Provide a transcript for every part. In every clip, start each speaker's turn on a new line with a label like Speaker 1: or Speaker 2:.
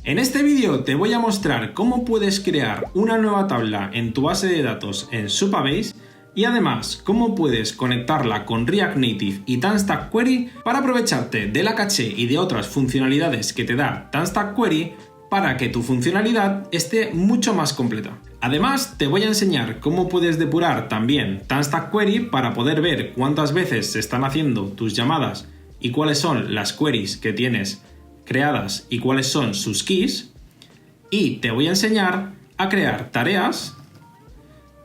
Speaker 1: En este vídeo te voy a mostrar cómo puedes crear una nueva tabla en tu base de datos en Supabase y además cómo puedes conectarla con React Native y TanStack Query para aprovecharte de la caché y de otras funcionalidades que te da TanStack Query para que tu funcionalidad esté mucho más completa. Además, te voy a enseñar cómo puedes depurar también TanStack Query para poder ver cuántas veces se están haciendo tus llamadas y cuáles son las queries que tienes creadas y cuáles son sus keys. Y te voy a enseñar a crear tareas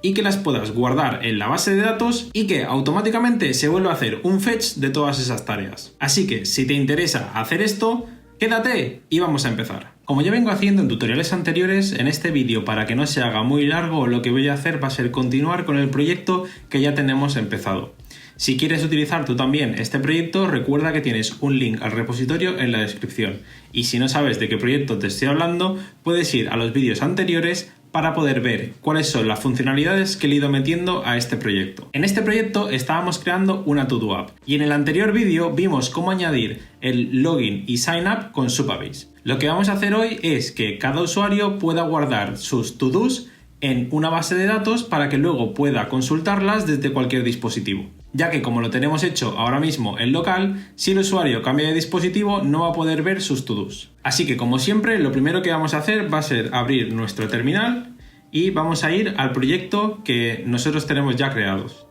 Speaker 1: y que las puedas guardar en la base de datos y que automáticamente se vuelva a hacer un fetch de todas esas tareas. Así que si te interesa hacer esto, quédate y vamos a empezar. Como ya vengo haciendo en tutoriales anteriores, en este vídeo, para que no se haga muy largo, lo que voy a hacer va a ser continuar con el proyecto que ya tenemos empezado. Si quieres utilizar tú también este proyecto, recuerda que tienes un link al repositorio en la descripción. Y si no sabes de qué proyecto te estoy hablando, puedes ir a los vídeos anteriores para poder ver cuáles son las funcionalidades que le he ido metiendo a este proyecto. En este proyecto estábamos creando una To-Do app y en el anterior vídeo vimos cómo añadir el login y sign up con Supabase. Lo que vamos a hacer hoy es que cada usuario pueda guardar sus to-dos en una base de datos para que luego pueda consultarlas desde cualquier dispositivo. Ya que como lo tenemos hecho ahora mismo en local, si el usuario cambia de dispositivo no va a poder ver sus to-dos. Así que como siempre, lo primero que vamos a hacer va a ser abrir nuestro terminal y vamos a ir al proyecto que nosotros tenemos ya creados.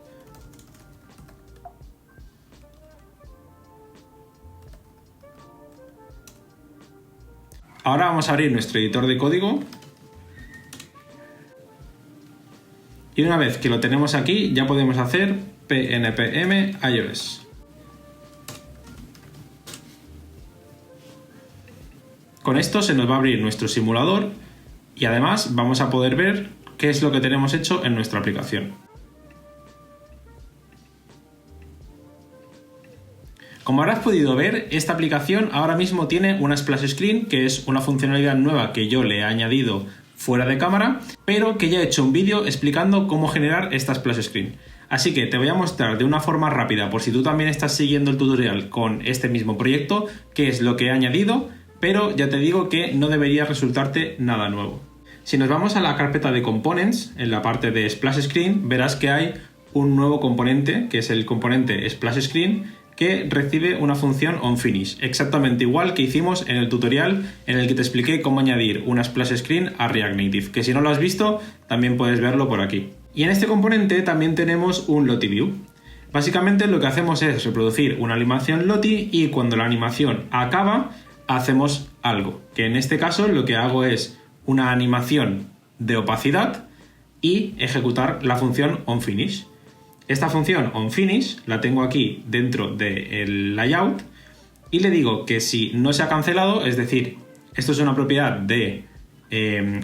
Speaker 1: Ahora vamos a abrir nuestro editor de código. Y una vez que lo tenemos aquí, ya podemos hacer pnpm iOS. Con esto se nos va a abrir nuestro simulador y además vamos a poder ver qué es lo que tenemos hecho en nuestra aplicación. Como habrás podido ver, esta aplicación ahora mismo tiene una splash screen, que es una funcionalidad nueva que yo le he añadido fuera de cámara, pero que ya he hecho un vídeo explicando cómo generar esta splash screen. Así que te voy a mostrar de una forma rápida, por si tú también estás siguiendo el tutorial con este mismo proyecto, qué es lo que he añadido, pero ya te digo que no debería resultarte nada nuevo. Si nos vamos a la carpeta de Components, en la parte de Splash Screen, verás que hay un nuevo componente, que es el componente Splash Screen, que recibe una función onFinish, exactamente igual que hicimos en el tutorial en el que te expliqué cómo añadir una splash screen a React Native, que si no lo has visto, también puedes verlo por aquí. Y en este componente también tenemos un Lottie View. Básicamente lo que hacemos es reproducir una animación Lottie y cuando la animación acaba, hacemos algo, que en este caso lo que hago es una animación de opacidad y ejecutar la función onFinish. Esta función onFinish la tengo aquí dentro del layout y le digo que si no se ha cancelado, es decir, esto es una propiedad de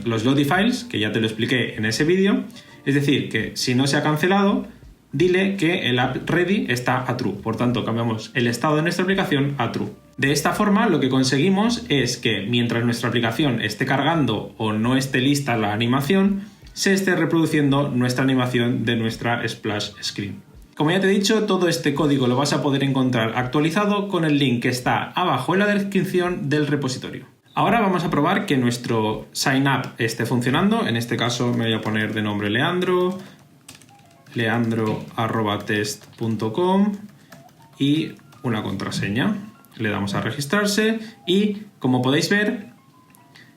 Speaker 1: los Lottie files, que ya te lo expliqué en ese vídeo, es decir, que si no se ha cancelado, dile que el app ready está a true, por tanto cambiamos el estado de nuestra aplicación a true. De esta forma lo que conseguimos es que mientras nuestra aplicación esté cargando o no esté lista la animación, se esté reproduciendo nuestra animación de nuestra splash screen. Como ya te he dicho, todo este código lo vas a poder encontrar actualizado con el link que está abajo en la descripción del repositorio. Ahora vamos a probar que nuestro sign up esté funcionando. En este caso me voy a poner de nombre leandro@test.com y una contraseña. Le damos a registrarse y, como podéis ver,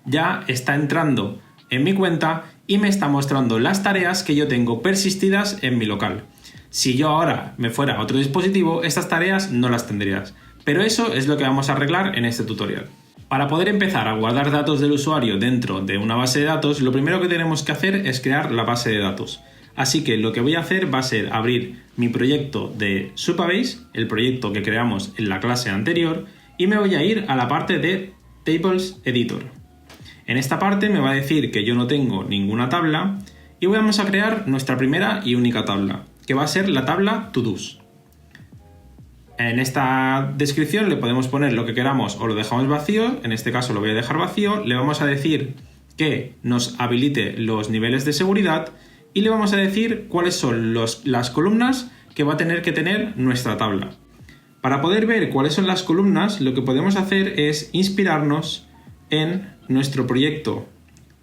Speaker 1: ya está entrando en mi cuenta y me está mostrando las tareas que yo tengo persistidas en mi local. Si yo ahora me fuera a otro dispositivo, estas tareas no las tendrías. Pero eso es lo que vamos a arreglar en este tutorial. Para poder empezar a guardar datos del usuario dentro de una base de datos, lo primero que tenemos que hacer es crear la base de datos. Así que lo que voy a hacer va a ser abrir mi proyecto de Supabase, el proyecto que creamos en la clase anterior, y me voy a ir a la parte de Tables Editor. En esta parte me va a decir que yo no tengo ninguna tabla y vamos a crear nuestra primera y única tabla, que va a ser la tabla To-Dos. En esta descripción le podemos poner lo que queramos o lo dejamos vacío, en este caso lo voy a dejar vacío, le vamos a decir que nos habilite los niveles de seguridad y le vamos a decir cuáles son las columnas que va a tener que tener nuestra tabla. Para poder ver cuáles son las columnas, lo que podemos hacer es inspirarnos en nuestro proyecto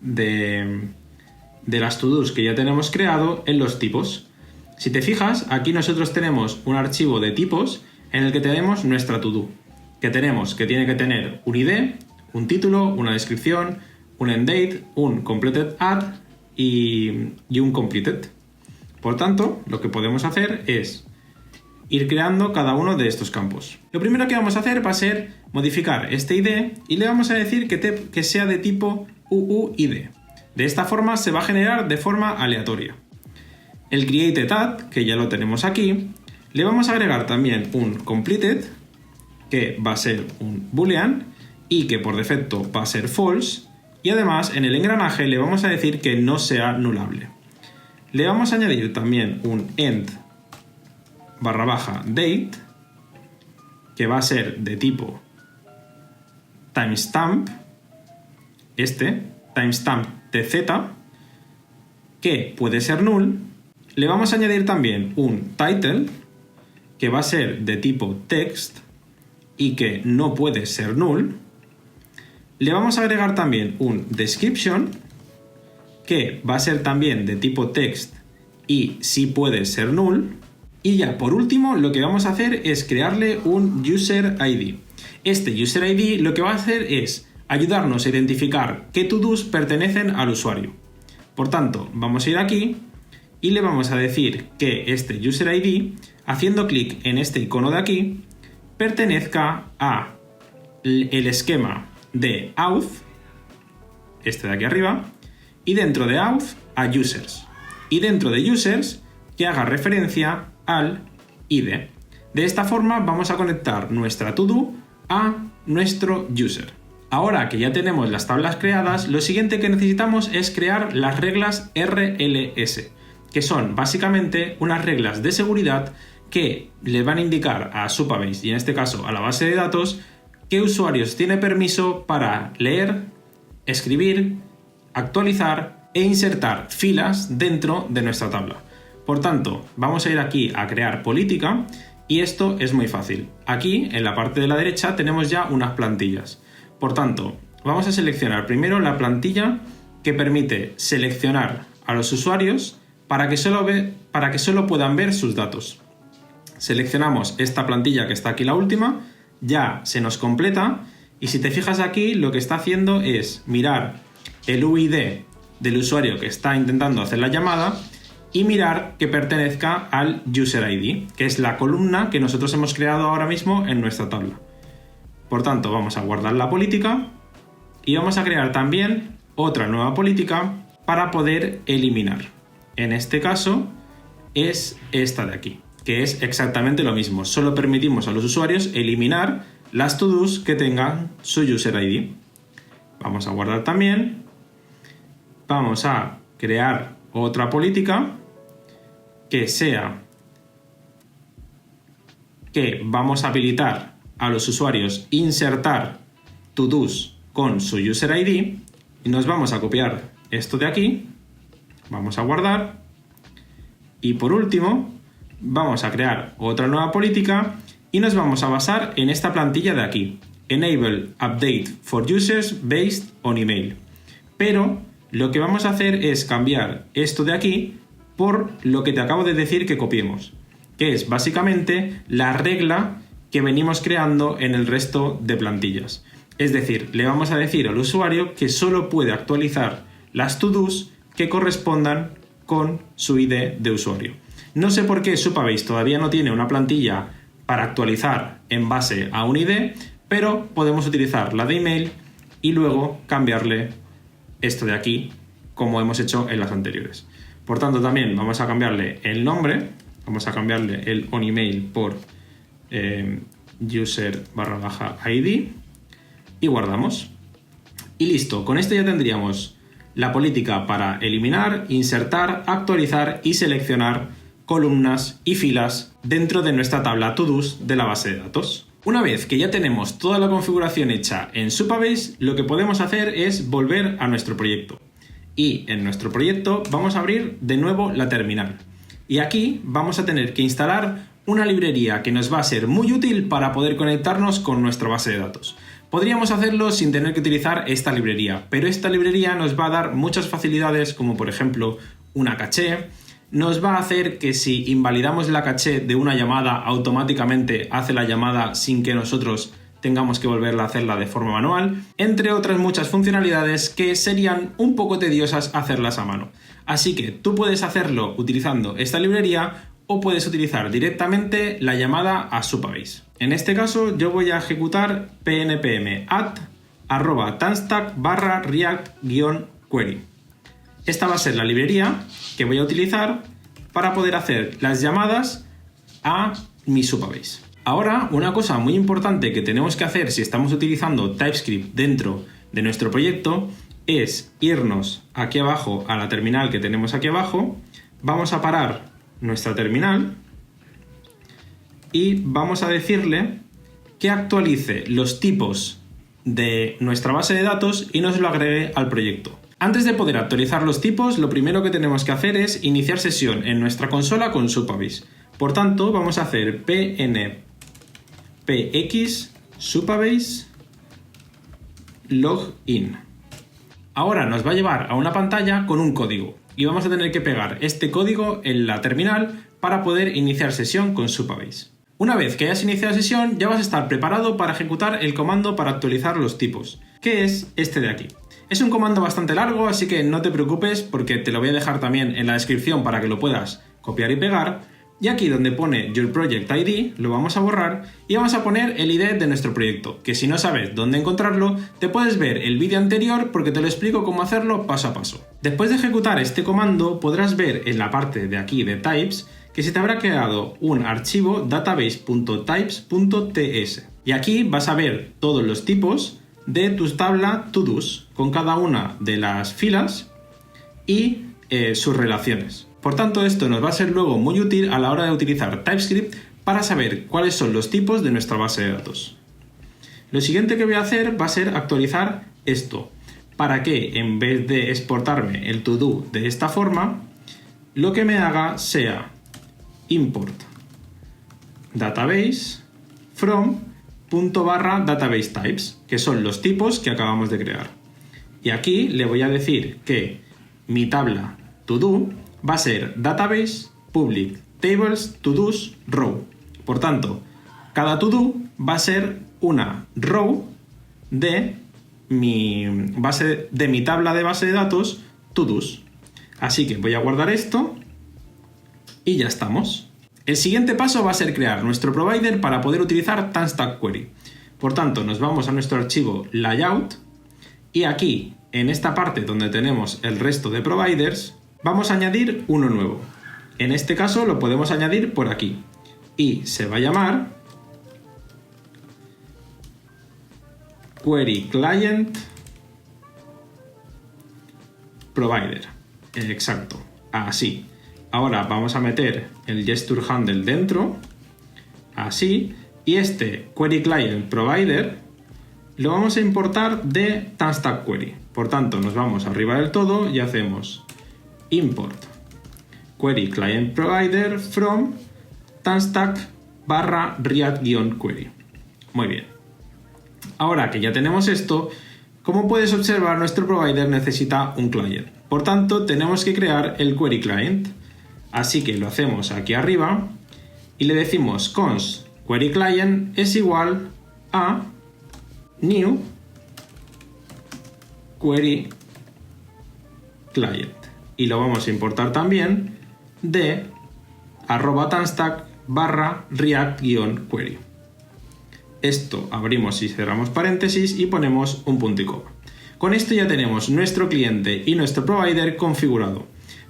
Speaker 1: de las to-dos que ya tenemos creado en los tipos. Si te fijas, aquí nosotros tenemos un archivo de tipos en el que tenemos nuestra to-do, que tiene que tener un ID, un título, una descripción, un end date, un completed add y un completed. Por tanto, lo que podemos hacer es ir creando cada uno de estos campos. Lo primero que vamos a hacer va a ser modificar este ID y le vamos a decir que sea de tipo UUID. De esta forma se va a generar de forma aleatoria. El created add, que ya lo tenemos aquí, le vamos a agregar también un completed, que va a ser un boolean y que por defecto va a ser false, y además en el engranaje le vamos a decir que no sea nullable. Le vamos a añadir también un end /date, que va a ser de tipo timestamp, timestamp tz, que puede ser null. Le vamos a añadir también un title, que va a ser de tipo text y que no puede ser null. Le vamos a agregar también un description, que va a ser también de tipo text y sí puede ser null. Y ya por último lo que vamos a hacer es crearle un user ID. Este user ID lo que va a hacer es ayudarnos a identificar qué to-dos pertenecen al usuario. Por tanto, vamos a ir aquí y le vamos a decir que este user ID, haciendo clic en este icono de aquí, pertenezca a el esquema de auth, este de aquí arriba, y dentro de auth a users. Y dentro de users que haga referencia al ID. De esta forma vamos a conectar nuestra to-do a nuestro user. Ahora que ya tenemos las tablas creadas, lo siguiente que necesitamos es crear las reglas RLS, que son básicamente unas reglas de seguridad que le van a indicar a Supabase, y en este caso a la base de datos, qué usuarios tiene permiso para leer, escribir, actualizar e insertar filas dentro de nuestra tabla. Por tanto, vamos a ir aquí a crear política y esto es muy fácil. Aquí, en la parte de la derecha, tenemos ya unas plantillas. Por tanto, vamos a seleccionar primero la plantilla que permite seleccionar a los usuarios para que solo puedan ver sus datos. Seleccionamos esta plantilla que está aquí, la última, ya se nos completa y si te fijas aquí lo que está haciendo es mirar el UID del usuario que está intentando hacer la llamada y mirar que pertenezca al user ID, que es la columna que nosotros hemos creado ahora mismo en nuestra tabla. Por tanto, vamos a guardar la política y vamos a crear también otra nueva política para poder eliminar. En este caso es esta de aquí, que es exactamente lo mismo. Solo permitimos a los usuarios eliminar las to-dos que tengan su user ID. Vamos a guardar también. Vamos a crear otra política que sea que vamos a habilitar a los usuarios insertar to-dos con su user ID y nos vamos a copiar esto de aquí, vamos a guardar y por último vamos a crear otra nueva política y nos vamos a basar en esta plantilla de aquí, Enable Update for Users Based on Email. Pero lo que vamos a hacer es cambiar esto de aquí por lo que te acabo de decir que copiemos, que es básicamente la regla que venimos creando en el resto de plantillas. Es decir, le vamos a decir al usuario que solo puede actualizar las to-dos que correspondan con su ID de usuario. No sé por qué Supabase todavía no tiene una plantilla para actualizar en base a un ID, pero podemos utilizar la de email y luego cambiarle esto de aquí, como hemos hecho en las anteriores. Por tanto, también vamos a cambiarle el nombre, vamos a cambiarle el onEmail por user/ID y guardamos. Y listo, con esto ya tendríamos la política para eliminar, insertar, actualizar y seleccionar columnas y filas dentro de nuestra tabla to-dos de la base de datos. Una vez que ya tenemos toda la configuración hecha en Supabase, lo que podemos hacer es volver a nuestro proyecto. Y en nuestro proyecto vamos a abrir de nuevo la terminal. Y aquí vamos a tener que instalar una librería que nos va a ser muy útil para poder conectarnos con nuestra base de datos. Podríamos hacerlo sin tener que utilizar esta librería, pero esta librería nos va a dar muchas facilidades, como por ejemplo una caché. Nos va a hacer que si invalidamos la caché de una llamada, automáticamente hace la llamada sin que nosotros tengamos que volverla a hacerla de forma manual, entre otras muchas funcionalidades que serían un poco tediosas hacerlas a mano. Así que tú puedes hacerlo utilizando esta librería o puedes utilizar directamente la llamada a Supabase. En este caso yo voy a ejecutar pnpm add@tanstack/react-query. Esta va a ser la librería que voy a utilizar para poder hacer las llamadas a mi Supabase. Ahora, una cosa muy importante que tenemos que hacer si estamos utilizando TypeScript dentro de nuestro proyecto es irnos aquí abajo a la terminal que tenemos aquí abajo, vamos a parar nuestra terminal y vamos a decirle que actualice los tipos de nuestra base de datos y nos lo agregue al proyecto. Antes de poder actualizar los tipos, lo primero que tenemos que hacer es iniciar sesión en nuestra consola con Supabase. Por tanto, vamos a hacer px supabase login. Ahora nos va a llevar a una pantalla con un código y vamos a tener que pegar este código en la terminal para poder iniciar sesión con Supabase. Una vez que hayas iniciado sesión, ya vas a estar preparado para ejecutar el comando para actualizar los tipos, que es este de aquí. Es un comando bastante largo, así que no te preocupes porque te lo voy a dejar también en la descripción para que lo puedas copiar y pegar. Y aquí donde pone Your Project ID lo vamos a borrar y vamos a poner el ID de nuestro proyecto, que si no sabes dónde encontrarlo, te puedes ver el vídeo anterior porque te lo explico cómo hacerlo paso a paso. Después de ejecutar este comando podrás ver en la parte de aquí de Types que se te habrá creado un archivo database.types.ts y aquí vas a ver todos los tipos de tu tabla TODOs con cada una de las filas y sus relaciones. Por tanto, esto nos va a ser luego muy útil a la hora de utilizar TypeScript para saber cuáles son los tipos de nuestra base de datos. Lo siguiente que voy a hacer va a ser actualizar esto, para que en vez de exportarme el todo de esta forma, lo que me haga sea import database from ./database types, que son los tipos que acabamos de crear. Y aquí le voy a decir que mi tabla todo va a ser database public tables todos row. Por tanto, cada todo va a ser una row de mi tabla de base de datos todos. Así que voy a guardar esto y ya estamos. El siguiente paso va a ser crear nuestro provider para poder utilizar Tanstack Query. Por tanto, nos vamos a nuestro archivo layout y aquí, en esta parte donde tenemos el resto de providers, vamos a añadir uno nuevo. En este caso lo podemos añadir por aquí y se va a llamar Query Client Provider. Exacto, así. Ahora vamos a meter el gesture handle dentro, así, y este Query Client Provider lo vamos a importar de Tanstack Query. Por tanto, nos vamos arriba del todo y hacemos import Query Client Provider from Tanstack/react-query. Muy bien. Ahora que ya tenemos esto, como puedes observar, nuestro provider necesita un client. Por tanto, tenemos que crear el Query Client. Así que lo hacemos aquí arriba y le decimos const Query Client es igual a new Query Client. Y lo vamos a importar también de @tanstack/react-query. Esto abrimos y cerramos paréntesis y ponemos un punto y coma. Con esto ya tenemos nuestro cliente y nuestro provider configurado.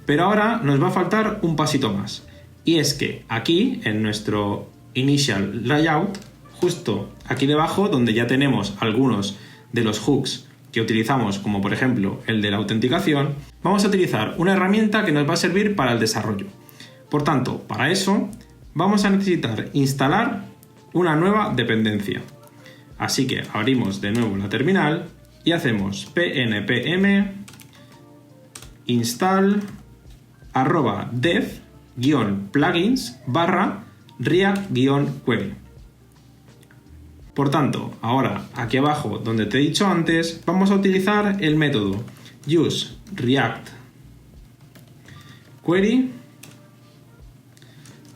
Speaker 1: Pero ahora nos va a faltar un pasito más. Y es que aquí, en nuestro initial layout, justo aquí debajo, donde ya tenemos algunos de los hooks que utilizamos, como por ejemplo el de la autenticación, vamos a utilizar una herramienta que nos va a servir para el desarrollo. Por tanto, para eso vamos a necesitar instalar una nueva dependencia. Así que abrimos de nuevo la terminal y hacemos pnpm install @dev-plugins/react-query. Por tanto, ahora aquí abajo donde te he dicho antes, vamos a utilizar el método use react query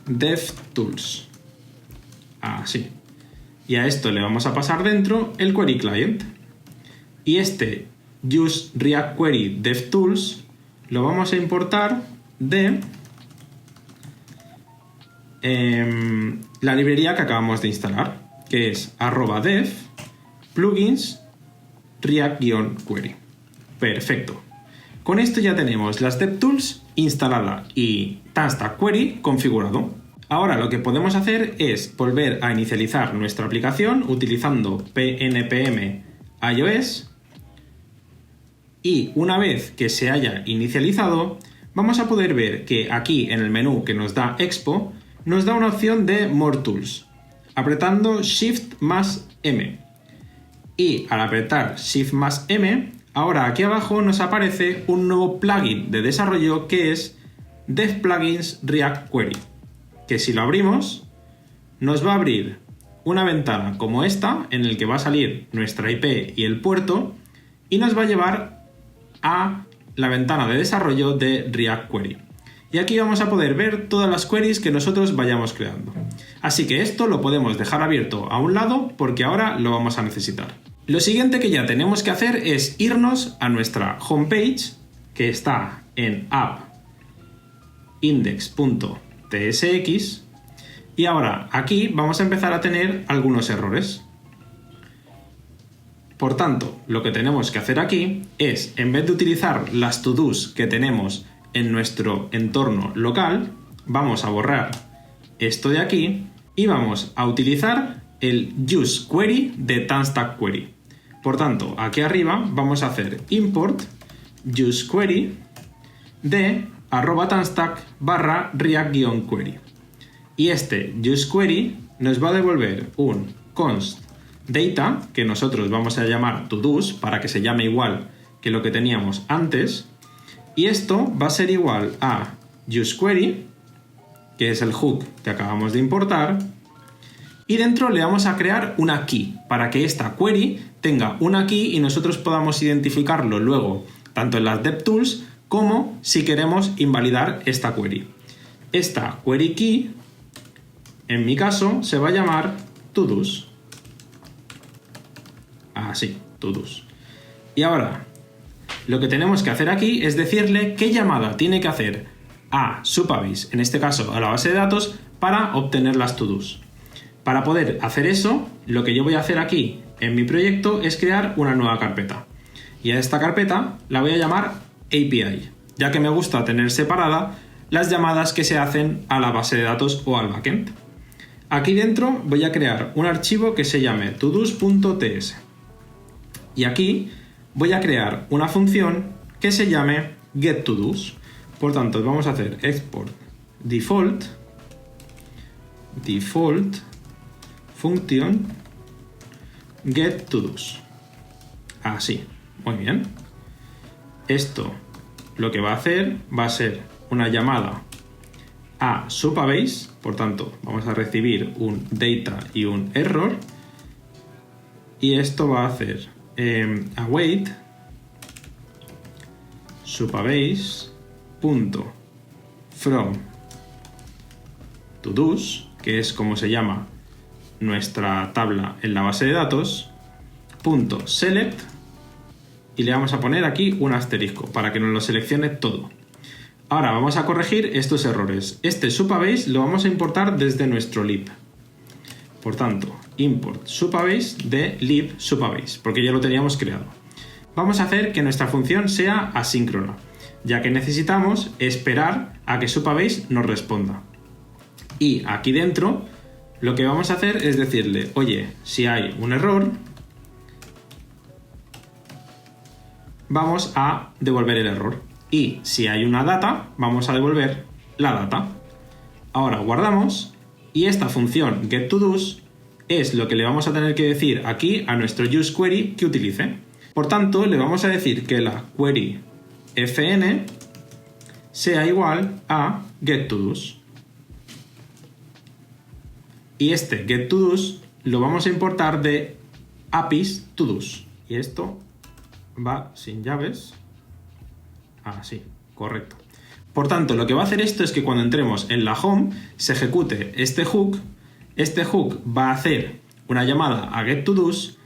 Speaker 1: devtools. Así. Y a esto le vamos a pasar dentro el query client. Y este use react query devtools lo vamos a importar de la librería que acabamos de instalar, que es @dev plugins react-query. Perfecto. Con esto ya tenemos las DevTools instalada y Tanstack Query configurado. Ahora lo que podemos hacer es volver a inicializar nuestra aplicación utilizando pnpm iOS, y una vez que se haya inicializado vamos a poder ver que aquí en el menú que nos da Expo nos da una opción de More Tools, apretando Shift más M. Y al apretar Shift más M, ahora aquí abajo nos aparece un nuevo plugin de desarrollo que es DevPlugins React Query, que si lo abrimos nos va a abrir una ventana como esta en el que va a salir nuestra IP y el puerto, y nos va a llevar a la ventana de desarrollo de React Query. Y aquí vamos a poder ver todas las queries que nosotros vayamos creando. Así que esto lo podemos dejar abierto a un lado porque ahora lo vamos a necesitar. Lo siguiente que ya tenemos que hacer es irnos a nuestra homepage, que está en app.index.tsx, y ahora aquí vamos a empezar a tener algunos errores. Por tanto, lo que tenemos que hacer aquí es, en vez de utilizar las to-dos que tenemos en nuestro entorno local, vamos a borrar esto de aquí y vamos a utilizar el use query de Tanstack Query. Por tanto, aquí arriba vamos a hacer import use query de @tanstack/react-query. Y este use query nos va a devolver un const data, que nosotros vamos a llamar todos para que se llame igual que lo que teníamos antes. Y esto va a ser igual a useQuery, que es el hook que acabamos de importar, y dentro le vamos a crear una key para que esta query tenga una key y nosotros podamos identificarlo luego tanto en las DevTools como si queremos invalidar esta query. Esta query key, en mi caso, se va a llamar todos. Así, todos. Y ahora lo que tenemos que hacer aquí es decirle qué llamada tiene que hacer a Supabase, en este caso a la base de datos, para obtener las to-dos. Para poder hacer eso, lo que yo voy a hacer aquí en mi proyecto es crear una nueva carpeta. Y a esta carpeta la voy a llamar API, ya que me gusta tener separada las llamadas que se hacen a la base de datos o al backend. Aquí dentro voy a crear un archivo que se llame todos.ts. Y aquí voy a crear una función que se llame getTodos. Por tanto, vamos a hacer export default function getTodos. Así, muy bien. Esto lo que va a hacer va a ser una llamada a Supabase. Por tanto, vamos a recibir un data y un error. Y esto va a hacer await supabase.from todos, que es como se llama nuestra tabla en la base de datos, .select, y le vamos a poner aquí un asterisco para que nos lo seleccione todo. Ahora vamos a corregir estos errores. Este Supabase lo vamos a importar desde nuestro lib. Por tanto, import Supabase de lib Supabase, porque ya lo teníamos creado. Vamos a hacer que nuestra función sea asíncrona, ya que necesitamos esperar a que Supabase nos responda. Y aquí dentro lo que vamos a hacer es decirle, oye, si hay un error, vamos a devolver el error. Y si hay una data, vamos a devolver la data. Ahora guardamos y esta función getTodos es lo que le vamos a tener que decir aquí a nuestro useQuery que utilice. Por tanto, le vamos a decir que la query fn sea igual a getTodos. Y este getTodos lo vamos a importar de APIs todos. Y esto va sin llaves. Así, correcto. Por tanto, lo que va a hacer esto es que cuando entremos en la home se ejecute este hook va a hacer una llamada a getToDos,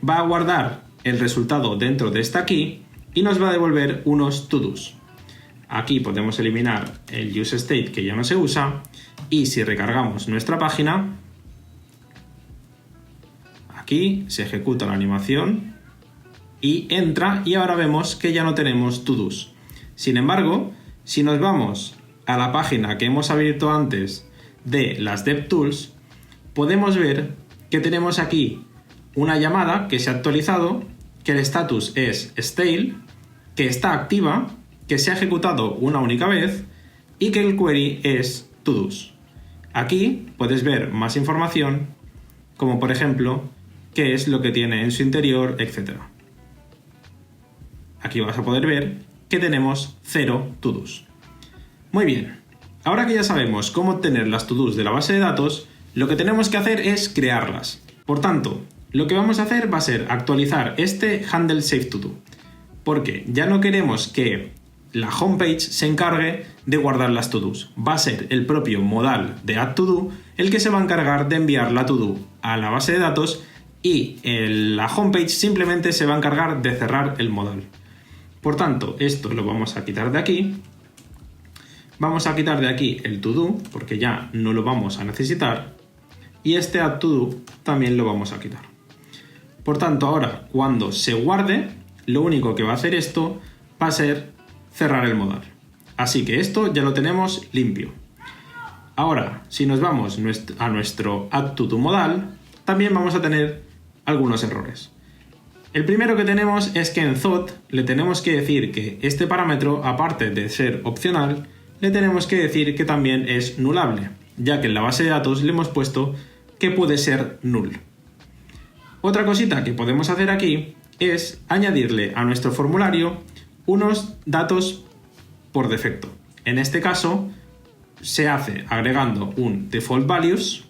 Speaker 1: va a guardar el resultado dentro de esta key y nos va a devolver unos todos. Aquí podemos eliminar el useState que ya no se usa y si recargamos nuestra página, aquí se ejecuta la animación y entra y ahora vemos que ya no tenemos todos. Sin embargo, si nos vamos a la página que hemos abierto antes de las DevTools, podemos ver que tenemos aquí una llamada que se ha actualizado, que el status es stale, que está activa, que se ha ejecutado una única vez y que el query es todos. Aquí puedes ver más información, como por ejemplo, qué es lo que tiene en su interior, etc. Aquí vas a poder ver que tenemos 0 todos. Muy bien, ahora que ya sabemos cómo obtener las todos de la base de datos, lo que tenemos que hacer es crearlas. Por tanto, lo que vamos a hacer va a ser actualizar este handle SaveToDo, porque ya no queremos que la homepage se encargue de guardar las todos. Va a ser el propio modal de addToDo el que se va a encargar de enviar la todo a la base de datos y la homepage simplemente se va a encargar de cerrar el modal. Por tanto, esto lo vamos a quitar de aquí. Vamos a quitar de aquí el todo porque ya no lo vamos a necesitar y este addToDo también lo vamos a quitar. Por tanto, ahora cuando se guarde, lo único que va a hacer esto va a ser cerrar el modal. Así que esto ya lo tenemos limpio. Ahora, si nos vamos a nuestro addToDo modal, también vamos a tener algunos errores. El primero que tenemos es que en Thought le tenemos que decir que este parámetro, aparte de ser opcional, le tenemos que decir que también es nullable, ya que en la base de datos le hemos puesto que puede ser null. Otra cosita que podemos hacer aquí es añadirle a nuestro formulario unos datos por defecto. En este caso se hace agregando un default values,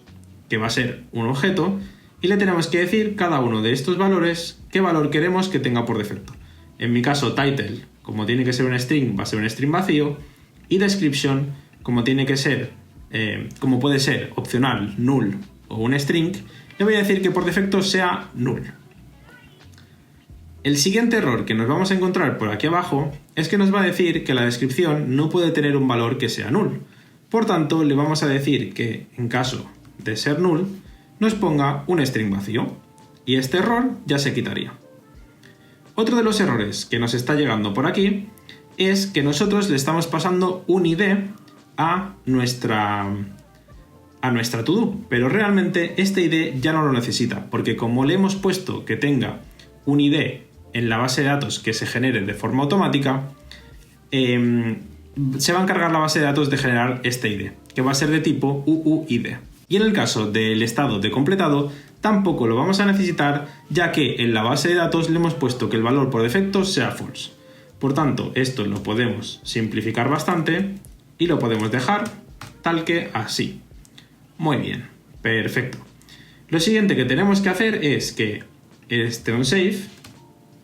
Speaker 1: que va a ser un objeto, y le tenemos que decir cada uno de estos valores qué valor queremos que tenga por defecto. En mi caso title, como tiene que ser un string, va a ser un string vacío, y description, como tiene que ser, como puede ser opcional, null o un string, le voy a decir que por defecto sea null. El siguiente error que nos vamos a encontrar por aquí abajo es que nos va a decir que la descripción no puede tener un valor que sea null. Por tanto, le vamos a decir que en caso de ser null, nos ponga un string vacío y este error ya se quitaría. Otro de los errores que nos está llegando por aquí es que nosotros le estamos pasando un ID a nuestra to-do, pero realmente este ID ya no lo necesita, porque como le hemos puesto que tenga un ID en la base de datos que se genere de forma automática, se va a encargar la base de datos de generar este ID, que va a ser de tipo UUID. Y en el caso del estado de completado, tampoco lo vamos a necesitar, ya que en la base de datos le hemos puesto que el valor por defecto sea false. Por tanto, esto lo podemos simplificar bastante y lo podemos dejar tal que así. Muy bien, perfecto. Lo siguiente que tenemos que hacer es que este onSave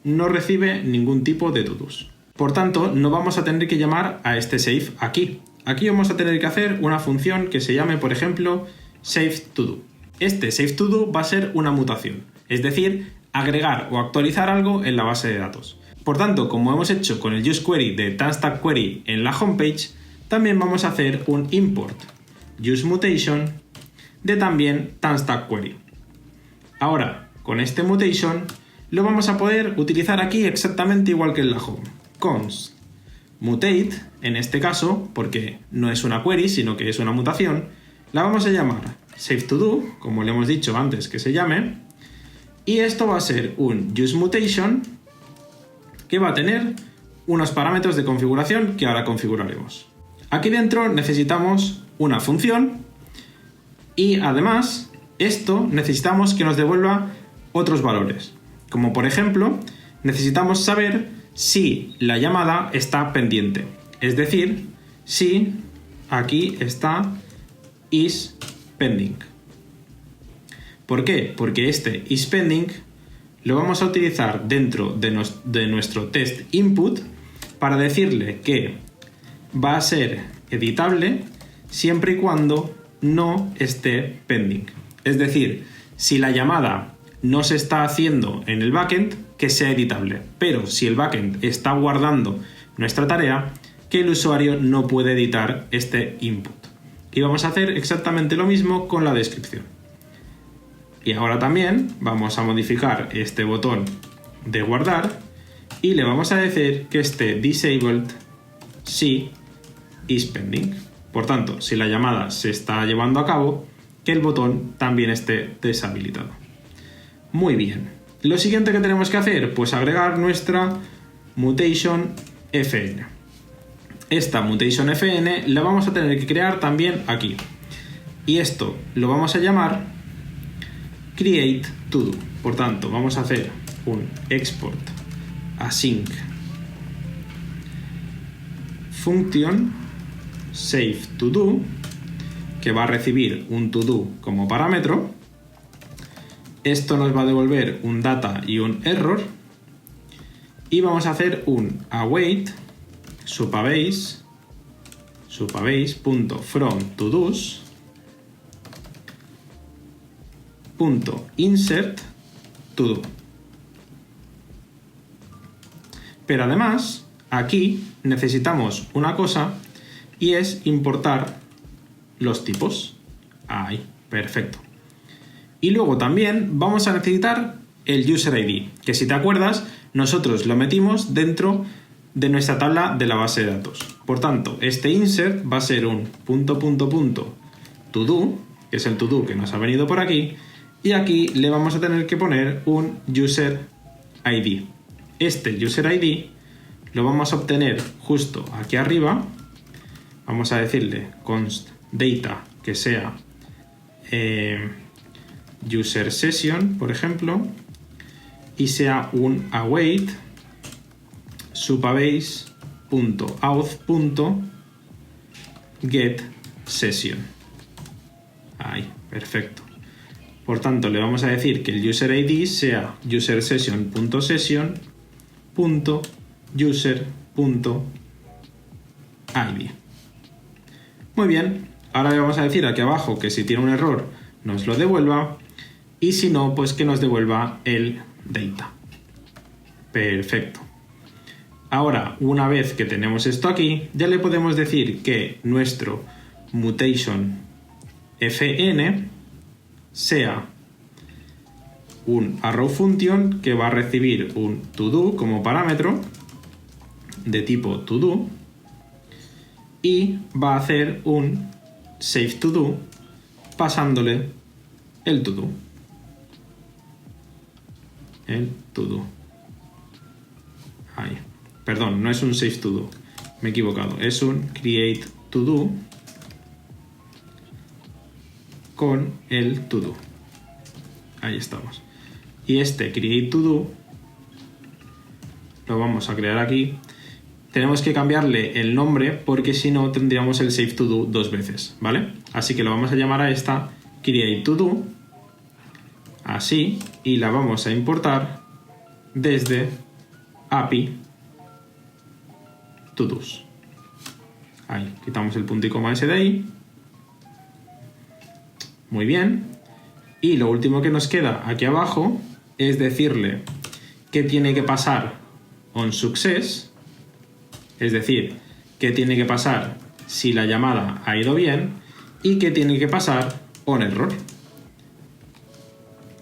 Speaker 1: no recibe ningún tipo de todos. Por tanto, no vamos a tener que llamar a este save aquí. Aquí vamos a tener que hacer una función que se llame, por ejemplo, SaveToDo. Este SaveToDo va a ser una mutación, es decir, agregar o actualizar algo en la base de datos. Por tanto, como hemos hecho con el useQuery de TanStackQuery en la homepage, también vamos a hacer un import useMutation de también TanStackQuery. Ahora, con este mutation lo vamos a poder utilizar aquí exactamente igual que en la home. Const mutate, en este caso, porque no es una query, sino que es una mutación, la vamos a llamar SaveToDo, como le hemos dicho antes que se llame, y esto va a ser un useMutation que va a tener unos parámetros de configuración que ahora configuraremos. Aquí dentro necesitamos una función y además esto necesitamos que nos devuelva otros valores, como por ejemplo necesitamos saber si la llamada está pendiente, es decir, si aquí está is pending. ¿Por qué? Porque este isPending lo vamos a utilizar dentro de nuestro test input para decirle que va a ser editable siempre y cuando no esté pending. Es decir, si la llamada no se está haciendo en el backend, que sea editable. Pero si el backend está guardando nuestra tarea, que el usuario no puede editar este input. Y vamos a hacer exactamente lo mismo con la descripción. Y ahora también vamos a modificar este botón de guardar y le vamos a decir que esté disabled si isPending. Por tanto, si la llamada se está llevando a cabo, que el botón también esté deshabilitado. Muy bien. Lo siguiente que tenemos que hacer, pues agregar nuestra mutation fn. Esta mutation fn la vamos a tener que crear también aquí. Y esto lo vamos a llamar create to do. Por tanto, vamos a hacer un export async function save to do, que va a recibir un to do como parámetro. Esto nos va a devolver un data y un error. Y vamos a hacer un await supabase.fromToDos .insert to do. Pero además, aquí necesitamos una cosa y es importar los tipos. Ahí, perfecto. Y luego también vamos a necesitar el user ID, que si te acuerdas, nosotros lo metimos dentro de nuestra tabla de la base de datos. Por tanto, este insert va a ser un to do, que es el to do que nos ha venido por aquí, y aquí le vamos a tener que poner un user ID. Este user ID lo vamos a obtener justo aquí arriba. Vamos a decirle const data que sea user session, por ejemplo, y sea un await supabase.auth.get session. Ahí, perfecto. Por tanto, le vamos a decir que el user ID sea usersession.session.user.id. Muy bien, ahora le vamos a decir aquí abajo que si tiene un error nos lo devuelva y si no, pues que nos devuelva el data. Perfecto. Ahora, una vez que tenemos esto aquí, ya le podemos decir que nuestro mutation fn sea un arrow function que va a recibir un to do como parámetro de tipo to do y va a hacer un save to do pasándole el to do. Ahí. Perdón, no es un save to do, me he equivocado, es un create to do con el to do. Ahí estamos. Y este create to do lo vamos a crear aquí. Tenemos que cambiarle el nombre porque si no tendríamos el save to do dos veces, ¿vale? Así que lo vamos a llamar a esta create to do, así, y la vamos a importar desde API to dos. Ahí, quitamos el punto y coma ese de ahí. Muy bien. Y lo último que nos queda aquí abajo es decirle que tiene que pasar on success, es decir, que tiene que pasar si la llamada ha ido bien y que tiene que pasar on error.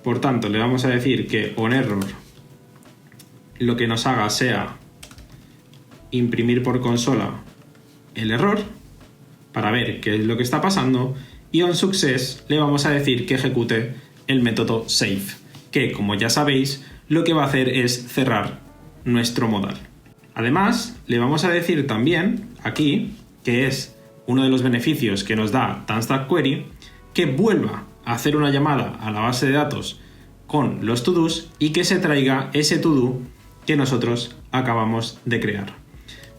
Speaker 1: Por tanto, le vamos a decir que on error lo que nos haga sea imprimir por consola el error para ver qué es lo que está pasando, y on success le vamos a decir que ejecute el método save, que como ya sabéis lo que va a hacer es cerrar nuestro modal. Además, le vamos a decir también aquí, que es uno de los beneficios que nos da Tanstack Query, que vuelva a hacer una llamada a la base de datos con los to-dos y que se traiga ese to-do que nosotros acabamos de crear.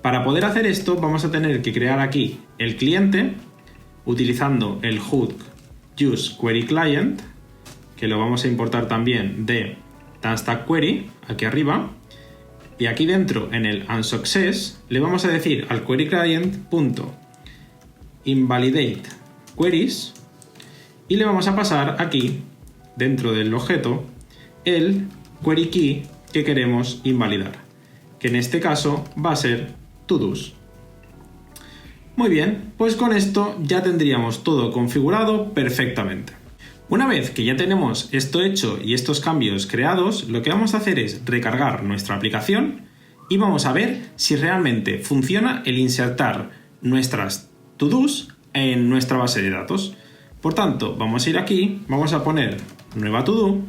Speaker 1: Para poder hacer esto vamos a tener que crear aquí el cliente utilizando el hook useQueryClient, que lo vamos a importar también de Tanstack Query, aquí arriba, y aquí dentro en el onSuccess le vamos a decir al query client.invalidate queries y le vamos a pasar aquí dentro del objeto el query key que queremos invalidar, que en este caso va a ser todos. Muy bien, pues con esto ya tendríamos todo configurado perfectamente. Una vez que ya tenemos esto hecho y estos cambios creados, lo que vamos a hacer es recargar nuestra aplicación y vamos a ver si realmente funciona el insertar nuestras to-dos en nuestra base de datos. Por tanto, vamos a ir aquí, vamos a poner nueva to-do,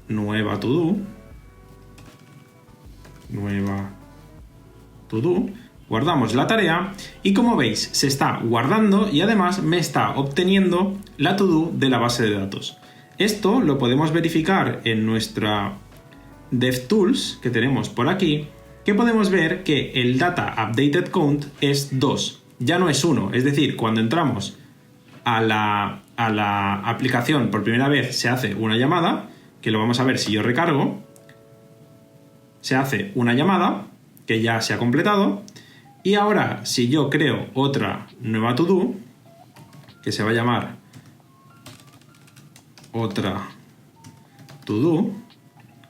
Speaker 1: nueva to-do, nueva to-do, guardamos la tarea y como veis se está guardando y además me está obteniendo la to-do de la base de datos. Esto lo podemos verificar en nuestra DevTools que tenemos por aquí, que podemos ver que el data updated count es 2, ya no es 1, es decir, cuando entramos a la aplicación por primera vez se hace una llamada, que lo vamos a ver si yo recargo, se hace una llamada que ya se ha completado. Y ahora, si yo creo otra nueva to-do, que se va a llamar otra to-do,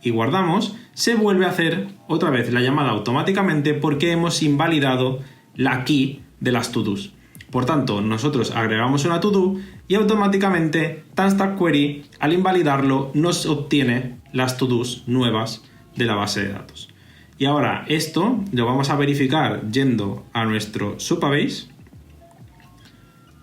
Speaker 1: y guardamos, se vuelve a hacer otra vez la llamada automáticamente porque hemos invalidado la key de las to-dos. Por tanto, nosotros agregamos una to-do y automáticamente Tanstack Query, al invalidarlo, nos obtiene las to-dos nuevas de la base de datos. Y ahora esto lo vamos a verificar yendo a nuestro Supabase,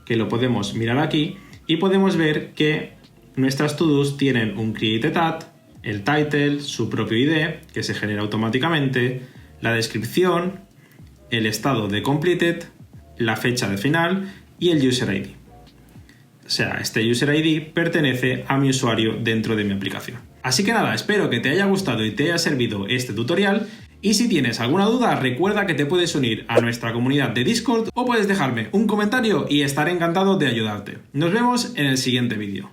Speaker 1: que lo podemos mirar aquí, y podemos ver que nuestras to-dos tienen un created at, el title, su propio ID, que se genera automáticamente, la descripción, el estado de completed, la fecha de final y el user ID. O sea, este user ID pertenece a mi usuario dentro de mi aplicación. Así que nada, espero que te haya gustado y te haya servido este tutorial. Y si tienes alguna duda, recuerda que te puedes unir a nuestra comunidad de Discord o puedes dejarme un comentario y estaré encantado de ayudarte. Nos vemos en el siguiente vídeo.